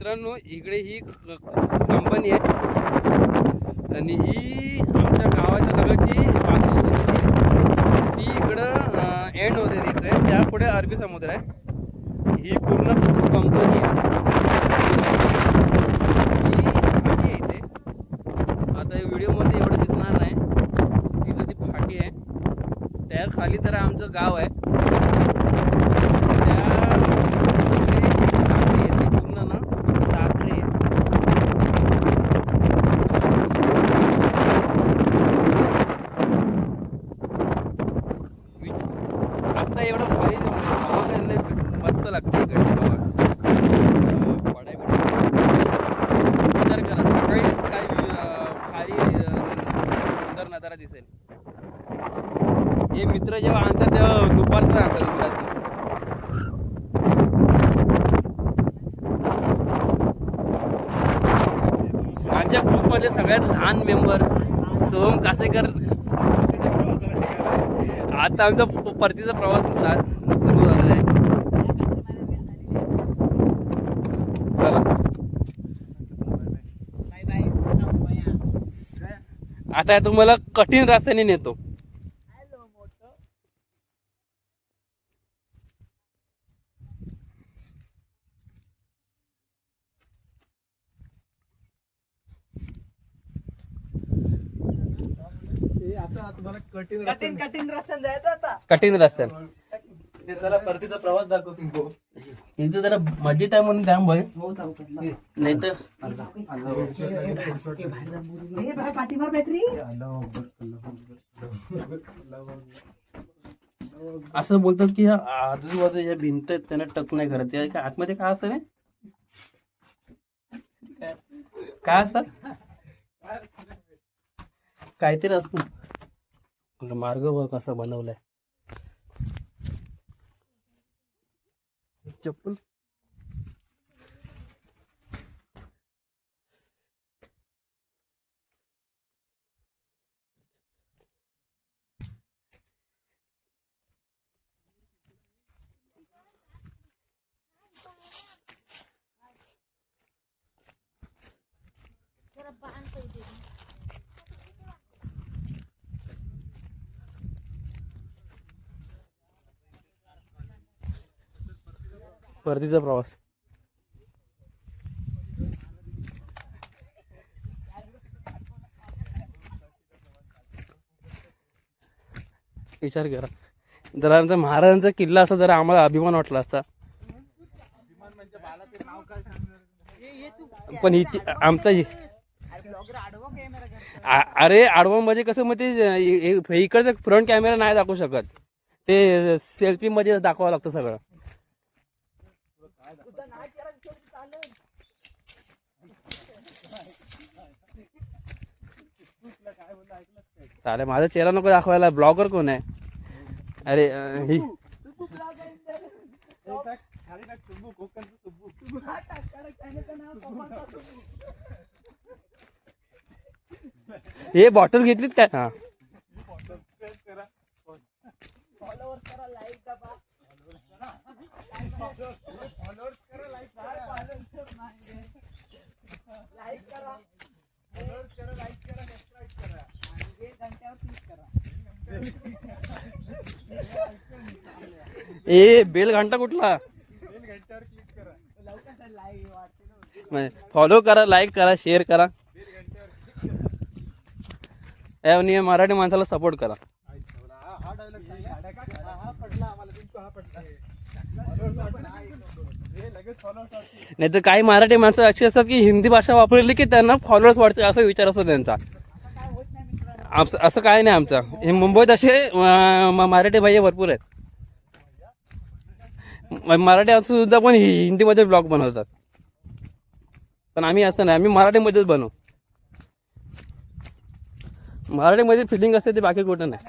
मित्रांनो इकडे ही कंपनी आहे आणि ही आमच्या गावाच्या लगतची वाशिष्ठी नदी आहे, ती इकडं एंड होते तिथे, त्यापुढे अरबी समुद्र आहे. ही पूर्ण कंपनी आहे, ही फाटी आहे इथे. आता या व्हिडिओमध्ये एवढं दिसणार नाही, तिथं ती फाटी आहे, त्या खाली तर आमचं गाव आहे. आता एवढं भारी हवा करायला मस्त लागते इकडे हवा पडाय विचार करा सकाळी काय भारी सुंदर नजारा दिसेल. हे मित्र जेव्हा आणतात तेव्हा दुपारचं आणतात घरात. माझ्या ग्रुपमधले सगळ्यात लहान मेंबर सोहम कासेकर. आता आमचा परतीचा प्रवास सुरू झालेला आहे. चला आता तुम्हाला कठीण रस्त्याने नेतो. कठीण रस्त्याने जायचं आता. कठीण रस्त्याने त्याला परतीचा प्रवास दाखवतो. इथं जरा मजेत आहे म्हणून थांब भाई, नाही तर असं बोलतात की आजूबाजूच्या भिंत आहेत त्यांना टच नाही करत. या आतमध्ये काय असतं रे, काय असतं, काहीतरी असतं. मार्ग बघ कसा बनवलाय. चप्पल परतीचा प्रवास. विचार करा, जरा आमचा महाराजांचा किल्ला असता जरा आम्हाला अभिमान वाटला असता. पण ही आमचा अरे आडवं म्हणजे कसं, मग ते इकडचं फ्रंट कॅमेरा नाही दाखवू शकत, ते सेल्फी मध्ये दाखवावं लागतं सगळं. चालेल, माझा चेहरा नको दाखवायला, ब्लॉगर कोण आहे. अरे ही हे बॉटल घेतलीत काय. हा ए बेल घंटा कुठला, फॉलो करा, लाईक करा, शेअर करा, आणि मराठी माणसाला सपोर्ट करा. नाही तर काही मराठी माणसं अशी असतात की हिंदी भाषा वापरली की त्यांना फॉलोअर्स वाढते असा विचार असतो त्यांचा. असं काय नाही आमचा. हे मुंबईत असे मराठी भाई भरपूर आहेत, मराठी असून सुद्धा पण हिंदीमध्ये ब्लॉग बनवतात. पण आम्ही असं नाही, आम्ही मराठीमध्येच बनवू. मराठीमध्ये फिलिंग असते ते बाकी कुठं नाही.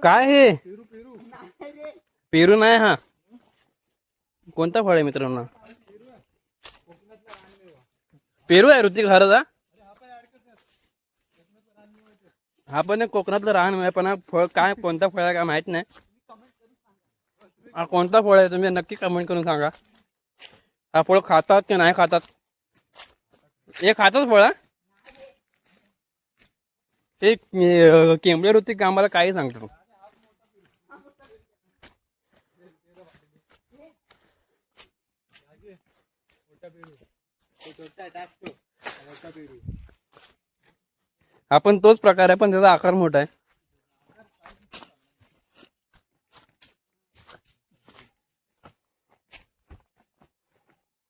काय हे पेरू नाही, हा कोणता फळ आहे मित्रांनो, पेरू आहे ऋतिक खरंच. हा पण कोकणातलं राहण आहे, पण फळ काय कोणता फळ आहे काय माहित नाही. हा कोणता फळ आहे तुम्ही नक्की कमेंट करून सांगा. हा फळ खातात की नाही खातात? हे खातात फळ हा? ते केंबळे होती का आम्हाला काही सांगतो. हा पण तोच प्रकार आहे पण त्याचा आकार मोठा आहे.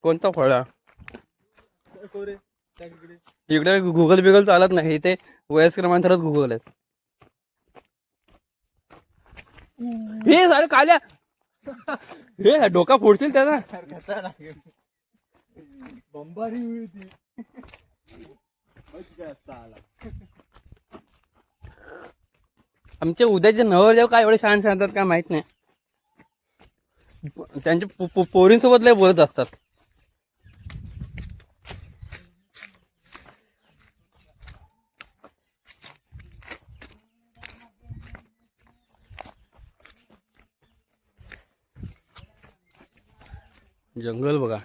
कोणता फळ हा? इकडे गुगल बिगल चालत नाही, ते वयस्कर माणसालाच गुगल आहेत. हे झालं काल्या, हे डोका फोडशील त्याचा. बंबारी हुई थी. आमचे उद्याचे नवरदेव काय एवढे छान सांगतात काय माहित नाही. त्यांच्या पोरींसोबत लय बोलत असतात. जंगल बघा.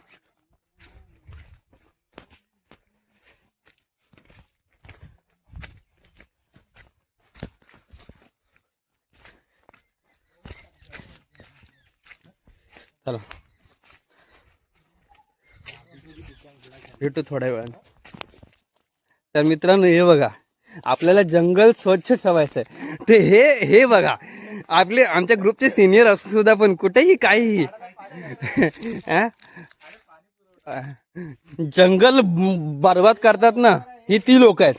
चला भेटू थोड्या वेळाने. तर मित्रांनो हे बघा, आपल्याला जंगल स्वच्छ ठेवायचं आहे. ते हे बघा, आपले आमच्या ग्रुपचे सिनियर असू सुद्धा पण कुठेही काहीही जंगल बर्बाद करतात ना, ही ती लोक आहेत.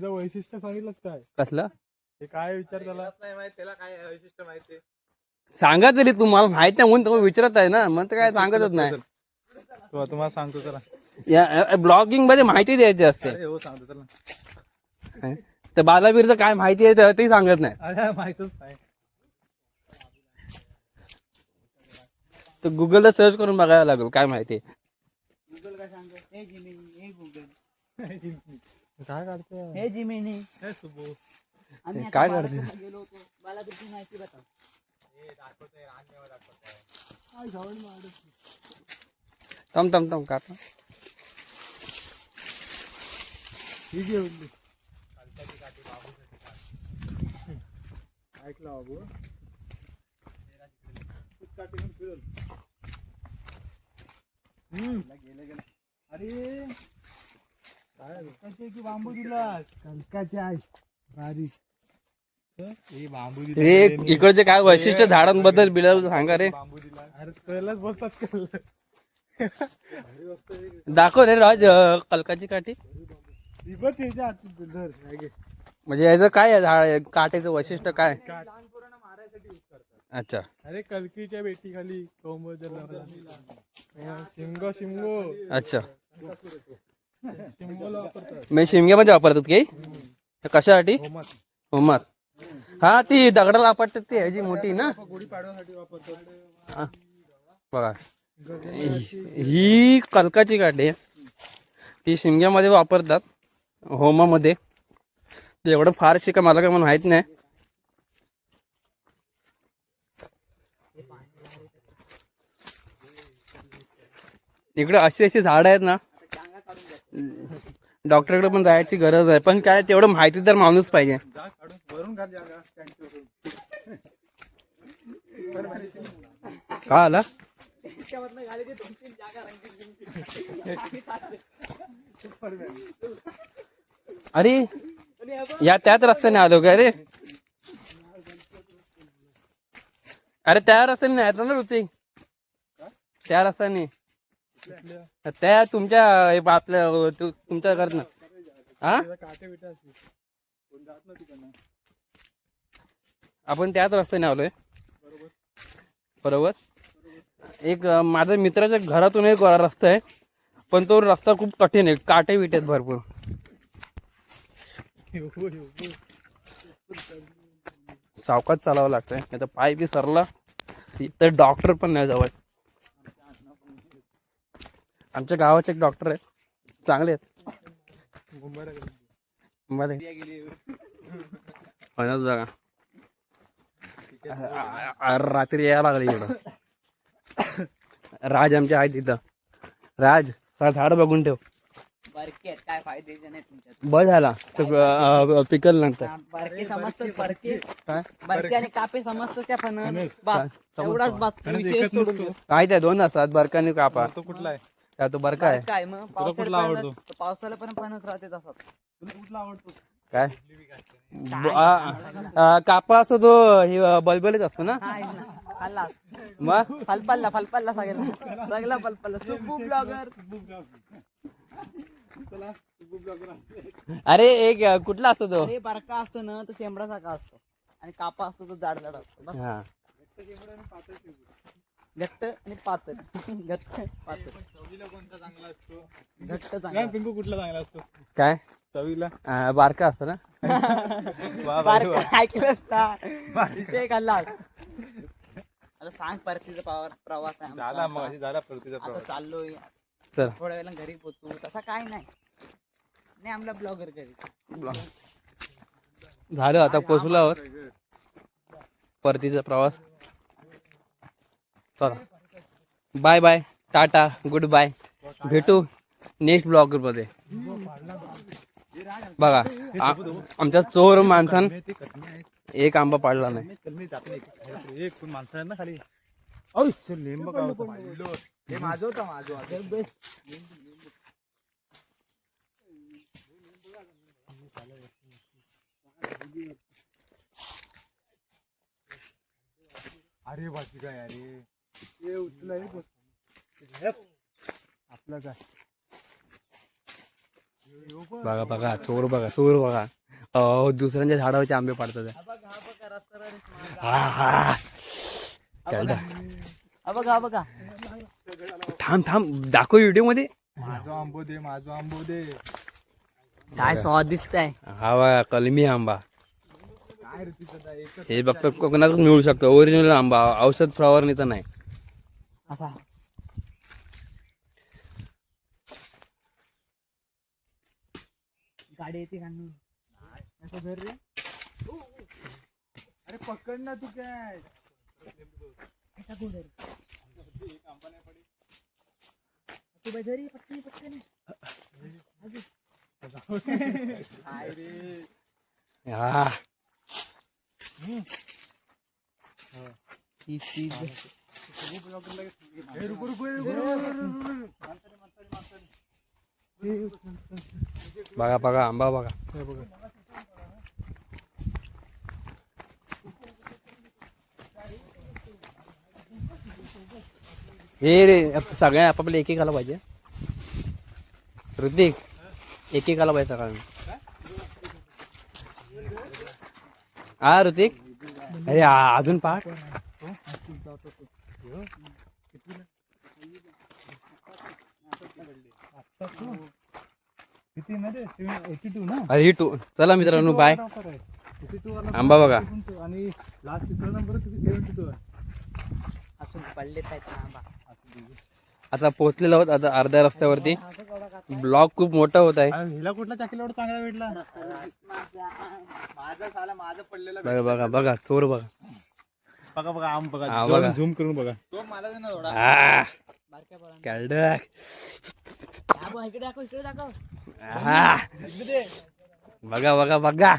वैशिष्ट्य सांगितलंच काय? कसलं हे काय विचार त्याला नाही माहित त्याला काय वैशिष्ट्य माहिती. सांगा तरी, तुम्हाला माहित नाही म्हणून तुम्ही विचारत आहे ना, मग काय सांगतच नाही. तुम्हाला सांगतो चला. या ब्लॉगिंग मध्ये माहिती द्यायची असते. हो सांगतो त्याला. तर बालावीरचं काय माहिती आहे ते सांगत नाही. अरे माहितच नाही. तर गुगलला सर्च करून बघायला लागेल काय माहिती. गुगल काय सांगतो? हे जिमिनी, हे गुगल, काय काढतोय? हे जिमिनी. हे सुबो. आम्ही काय आता करते? बालाजीला गेलो होतो. बालाजीची माहिती बताव. थांब काका. ही घेऊन ऐकला बाबू. अरे काय की बांबू दिलास? कणकाचे आहे बारीक. हे बांबू हे इकडचे काय वैशिष्ट्य झाडांबद्दल बिल सांगा रे. बांबू दिला. अरे कळलंच बोलतात कळलं. दाखव रे राज कलकाची काठी. दिवस याच्या हातात धर. म्हणजे याचं काय आहे झाड काठीचं वैशिष्ट्य काय? अच्छा. अरे कलकीच्या बेटी खाली शिमगो अच्छा. शिमगोला वापरतात. मी शिमग्यामध्ये वापरतात की कशासाठी? होमात. हा ती दगडाला आपटतात ती ह्याची मोठी ना. गुढी पाडव्यासाठी वापरतात. हा. बघा ही कलकाची काठी आहे. ती शिमग्यामध्ये वापरतात, होमामध्ये. एवढं फारशी का मला काय मला माहित नाही. इकडे अशी झाडं आहेत ना, डॉक्टरकडे पण जायची गरज आहे. पण काय तेवढं माहिती तर माणूस पाहिजे. का आला? अरे या त्याच रस्त्याने आलो का रे? अरे त्या रस्त्याने नाही येतो ना ऋतिक, त्या रस्त्याने. त्या तुमच्या आपल्या तुमच्या घरनं. हा आपण त्याच रस्त्याने आलोय बरोबर. एक माझ्या मित्राच्या घरातून एक रस्ता आहे, पण तो रस्ता खूप कठीण आहे, काटे विटे आहेत भरपूर. सावकाश चालावं लागतंय, नाही तर पाय बी सरला तर डॉक्टर पण नाही जवळ. आमच्या गावाचे एक डॉक्टर आहे, चांगले आहेत. बघा रात्री यायला लागले इकडं. राज आमच्या आहेत तिथं. राज झाड बघून ठेव. बारके आहेत, काय फायद्याचे नाही तुमच्यात. बस झाला तर पिकल नंतर. बारके समजतात, बारके काय बारके आणि कापे समजतात त्या फणस. बस एवढाच बात विषय सोडून दे. काय त्या दोन असतात बरकानी कापा. तो कुठला आहे? त्या तो बरका आहे. काय मग कुठला आवडतो? पावसाला पण फणस राहते तसंच. तुला कुठला आवडतो? काय कापा असतो तो हे बलबलीत असतो ना. नाही ना, खाल्लास. मग फलपल्ला सगळ्याला सगळा फलपल्ला. सुकू ब्लॉगर. अरे एक कुठला असतो तो. हे बारका असतो ना तो शेंबडासारखा असतो आणि कापा असतो तो जाड असतो. बस. हा घट्ट आणि पातळ. घट्ट पातळ. चवीला कोणता चांगला असतो? घट्ट काय चांगला. पिंकू कुठला चांगला असतो काय चवीला? बारका असतो ना. बारका ऐकलंस ना विषय खाल्लास. आता सांग परतीचा प्रवास आहे आमचा. झाला मग झाला परतीचा आता प्रवास. चाललोय चल थोड्या वेळेला घरी पोचू. तसा काय नाही आमला ब्लॉगर घरी. झालं आता पोचलो आहोत. परतीचा प्रवास. चला bye bye tata goodbye. भेटू नेक्स्ट ब्लॉगर मध्ये. बघा आमच्या चोर माणसान एक आंबा पाडला नाही. एक कोण माणसं आहेत ना खाली. औ लिंब काय होतं? हे माझं होतं माझं. अरे बाकी काय अरे हे उचला आपलं काय बघा बघा चोर बघा दुसऱ्यांच्या झाडावरचे आंबे पाडतात. हा हा बघा थांब दाखव व्हिडिओ मध्ये. माझा आंबो दे. काय स्वादिष्ट आहे. हा बघा कलमी आंबा. काय रे तिथं एकच हे फक्त कोकणातच मिळू शकतो. ओरिजिनल आंबा औषध फवारणी तर नाही. असा गाडी येते का नाही? असं धर रे. अरे पकड ना तू काय असा कुठं रे? तू बाई धर रे, पटकन. काय रे हा बघा आंबा बघा. हे रे सगळ्या आपापले एक आला पाहिजे. ऋतिक एक आला पाहिजे सगळ्यांना. हा ऋतिक अरे अजून पाठ. किती मध्ये 82 ना. अरे टू चला मित्रांनो बाय. आंबा बघा आणि लास्ट तिसरा नंबर 72 असून पडले पाहिजे आंबा. आता पोहोचलेलो आहोत आता अर्ध्या रस्त्यावरती. ब्लॉग खूप मोठा होत आहे. हिला कुठला चाकीला एवढा चांगला भेटला? माझा साला माझा पडलेला बघा चोर बघा. बघा आम हा, बघा बघा. झूम करून बघा. तो मला दे ना थोडा. बारक्या पोरांना. कळडक. इकडे दाखव. बघा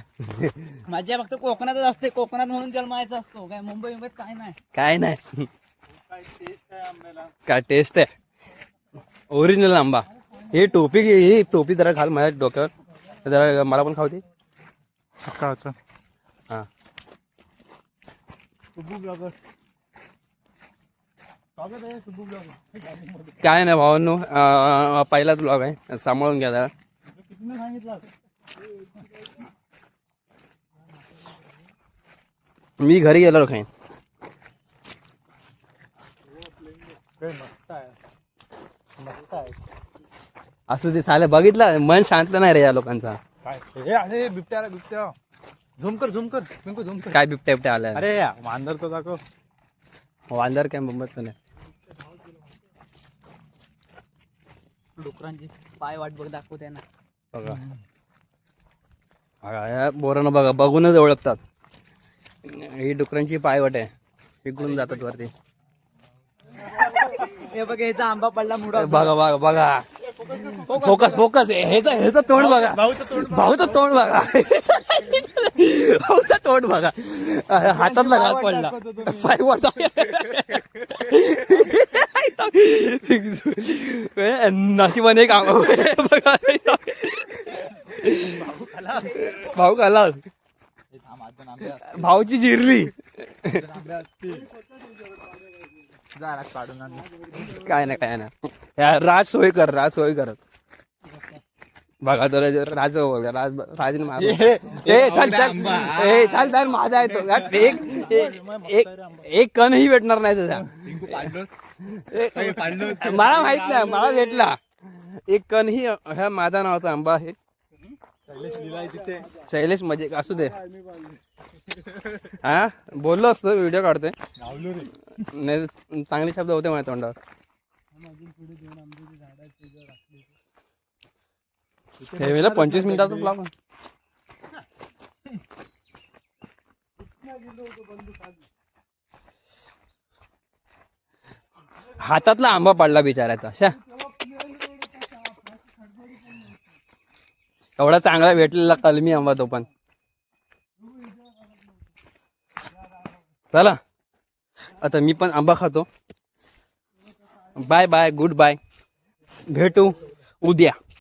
माझ्या फक्त कोकणातच असते. कोकणात म्हणून जन्मायचा असतो. काय मुंबईत काय नाही. काय नाही काय टेस्ट आहे आंब्याला. काय टेस्ट आहे. ओरिजिनल आंबा. ही टोपी जरा घाल माझ्या डोक्यावर जरा मला पण खाऊ दे. काय होतं? हा सुबू ब्लॉगर. स्वागत आहे सुबू ब्लॉगर. काय नाही भावांनो पहिलाच ब्लॉग आहे सांभाळून घ्या जरा. कितीने सांगितलं? मी घरी गेलो खाईन. मस्त आहे. असं ते चालेल बघितलं मन शांत नाही रे या लोकांचा. काय अरे बिबट्या झूम कर झूम कर. काय बिबट्या आलाय. अरे वांदर तो दाखव. वांदर काय मुंबईत नाही. डुकरांची पाय वाट बघ दाखवू त्यांना. बघा या बोरांना बघा बघूनच ओळखतात. ही डुकरांची पायवट आहे इकडून जातात वरती. हे बघ याचा आंबा पडला मुडा. बघा बघा बघा फोकस फोकस ह्याचं तोंड बघा भाऊचं तोंड बघा भाऊचं तोंड बघा हातातला घात पडला पायवट नशिबाने एक बघा भाऊ खाला भाऊची जिरली काय ना काय ना राज सोय कर बघा तर राज राजने चाल चाल माझा आहे तो एक कणही भेटणार नाही तुझा मला माहित नाही मला भेटला एक कणही ह्या माझा नावाचा आंबा आहे शैलेश म्हणजे असू दे हा बोललो असतो व्हिडिओ काढतोय नाही चांगले शब्द होते माझ्या तोंडावर. ठेवलं 25 मिनिटाचा ब्लॉग. हातातला आंबा पडला बिचारायचा अशा एवढा चांगला भेटलेला कलमी आंबा तो पण. चला आता मी पण आंबा खातो. बाय बाय गुड बाय भेटू उद्या.